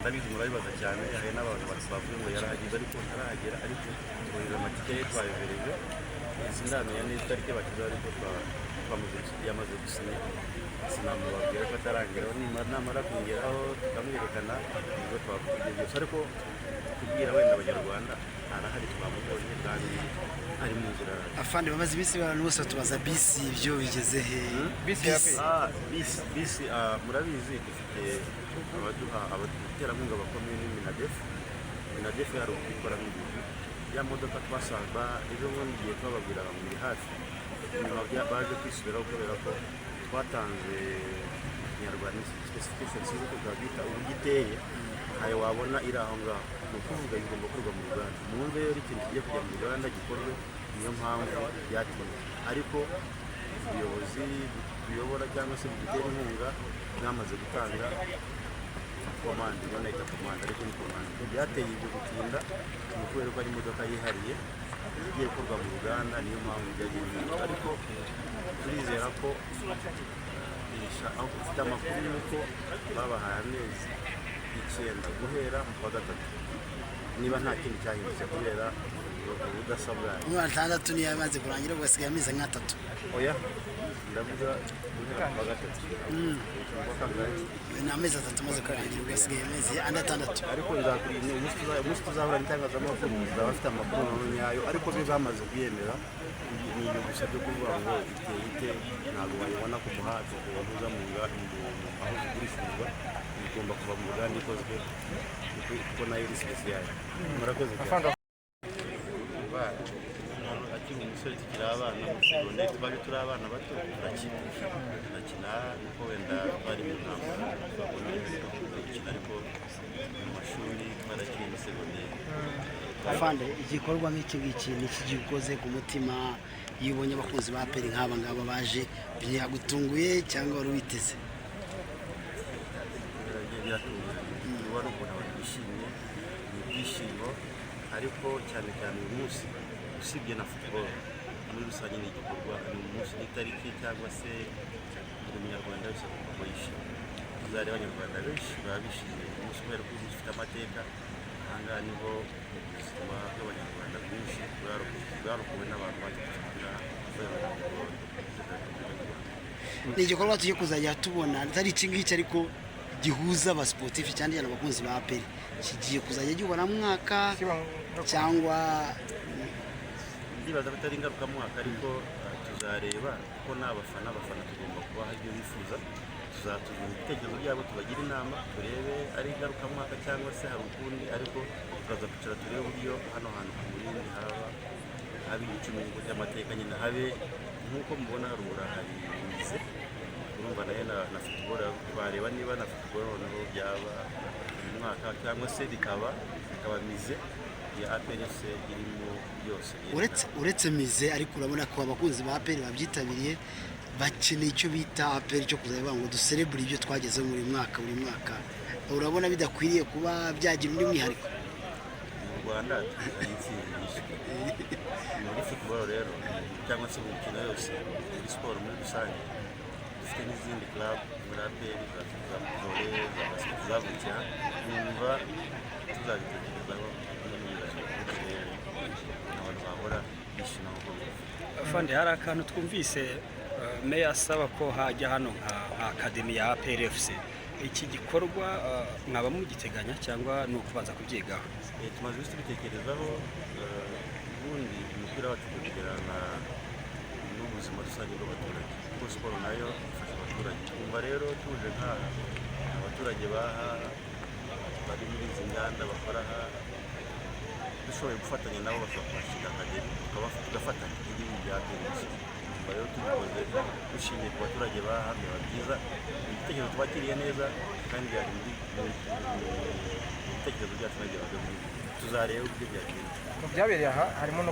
ndabizi murabibaza cyane hari n'abantu bavuga ngo yarahageze ariko ntarahagera ariko twohereza amatike ye twayohereje sindamenya neza itariki bakiza ariko yamaze gusinya sinamubabwira ko atarangeraho namara kongeraho tukamwerekana nibwo twavuga ibyo byose ariko kubwira wenda abanyarwanda arahari twamubonye kandi ari mu nzira. Afande bamaze iminsi abantu bose batubaza bisi ibyo bigeze he? Bisi murabizi dufite abaduha abaterankunga bakomeye ni Minadef yari ubikoramo ibintu ya modoka twasanga ejo bundi igihe twababwira muri hafi nyuma baje kwisubiraho kubera ko twatanze Kinyarwanda specification z'uko bwita uburyo iteye ntayo wabona iri aho ngaho ni ukuvuga igomba gukorwa mu Rwanda mwumve rero ikintu kigiye kujya mu Rwanda gikorwe niyo mpamvu yatumye ariko ubuyobozi buyobora cyangwa se bugitera inkunga bwamaze gutanga komande none ita komande ariko ni komande byateye ibyo gutinda ni ukubera ko ari imodoka yihariye igiye gukorwa mu Ruganda niyo mpamvu byagiye ariko turizera ko aho ufite amakuru y'uko babahaye amezi 9 guhera mu kwa gatatu niba nta kindi cyahindutse kubera ubudasa bwayo. Atandatu niyo yamaze kurangira ubwo hasigaye amezi nk'atatu. Oya ndavuga guhera mu kwa gatatu ni amezi 3 maze kurangira ubwo hasigaye amezi atandatu ariko nzakuriye umunsi tuzahura n'itangazamakuru muzaba bafite amakuru nyayo ariko byo bamaze kwiyemera ni ibyo gusa byo kuvuga ngo iteye ite ntabwo wayibona ku muhanda uza mu aho zigurishirizwa igomba kuva mu Ruganda ikozwe kuko nayo iri special. Murakoze cyane. Akiri umusore tukiri abana mu segonde twari turi abana bato turakina nuko wenda bari mu ntambara gukina ariko mu mashuri twarakina mu segonde. Afande igikorwa nk'iki ngiki ni iki gikoze ku mutima yibonye abakunzi ba APR nk'aba ngaba baje byagutunguye cyangwa wari witeze? Biratunguye wari ubona abantu bishimye ni ibyishimo ariko cyane cyane uyu munsi usibye na football muri rusange ni igikorwa ni umunsi n'itariki cyangwa se buri munyarwanda wese akumva yishimye. Tuzareba abanyarwanda benshi baba bishimiye umunsi kubera ko ufite amateka ahangaha niho ubuzima bw'abanyarwanda bwinshi bwarokowe n'abantu baturutse ni igikorwa tugiye kuzajya tubona atari iki ngiki ariko gihuza abasportifu cyane cyane abakunzi ba APR kigiye kuzajya gihora mu mwaka cyangwa ndibaza bitari ingaruka mwaka ariko tuzareba ko n'abafana tugomba kubaha ibyo bifuza tuzatuzana ibitekerezo byabo tubagira inama turebe ari ingaruka mwaka cyangwa se hari ukundi ariko tukaza kwicara turebe uburyo hano hantu ku Burundi habe igicumbi cy'amateka nyine habe nk'uko mubona harura hari imize urumva nayo na football twareba niba na football noneho byaba uyu mwaka cyangwa se bikaba mize ya APR irimo byose. Uretse mize ariko urabona ko abakunzi ba APR babyitabiriye bakeneye icyo bita APR cyo kuzaba ngo duserebure ibyo twagezeho buri mwaka urabona bidakwiriye kuba byagira undi mwihariko mu Rwanda muri football rero cyangwa se mu mikino yose muri siporo muri rusange dufite n'izindi club muri APR za volley za basket zavutse numva tuzabitekerezaho n'abantu bahora bishima ngo Afande hari akantu twumvise meya asaba ko hajya hano nka academy ya APR FC iki gikorwa mwaba mugiteganya cyangwa ni ukubanza kubyigaho? Tumaze kubitekerezaho ubundi umupira wacu kugerana n'ubuzima rusange bw'abaturage kuko siporo nayo ifasha abaturage kumva rero tuje abaturage bari muri izi nganda bakora dushoboye gufatanya nabo bakabashyira akagari tugafatanya n'ibindi byateguye kumva rero tubikoze dushimiye ku baturage biba byiza ibitekerezo twakiriye neza kandi byari muri ibitekerezo byacu nabyo tuzareba uburyo byagenda. Mu byabereye aha harimo no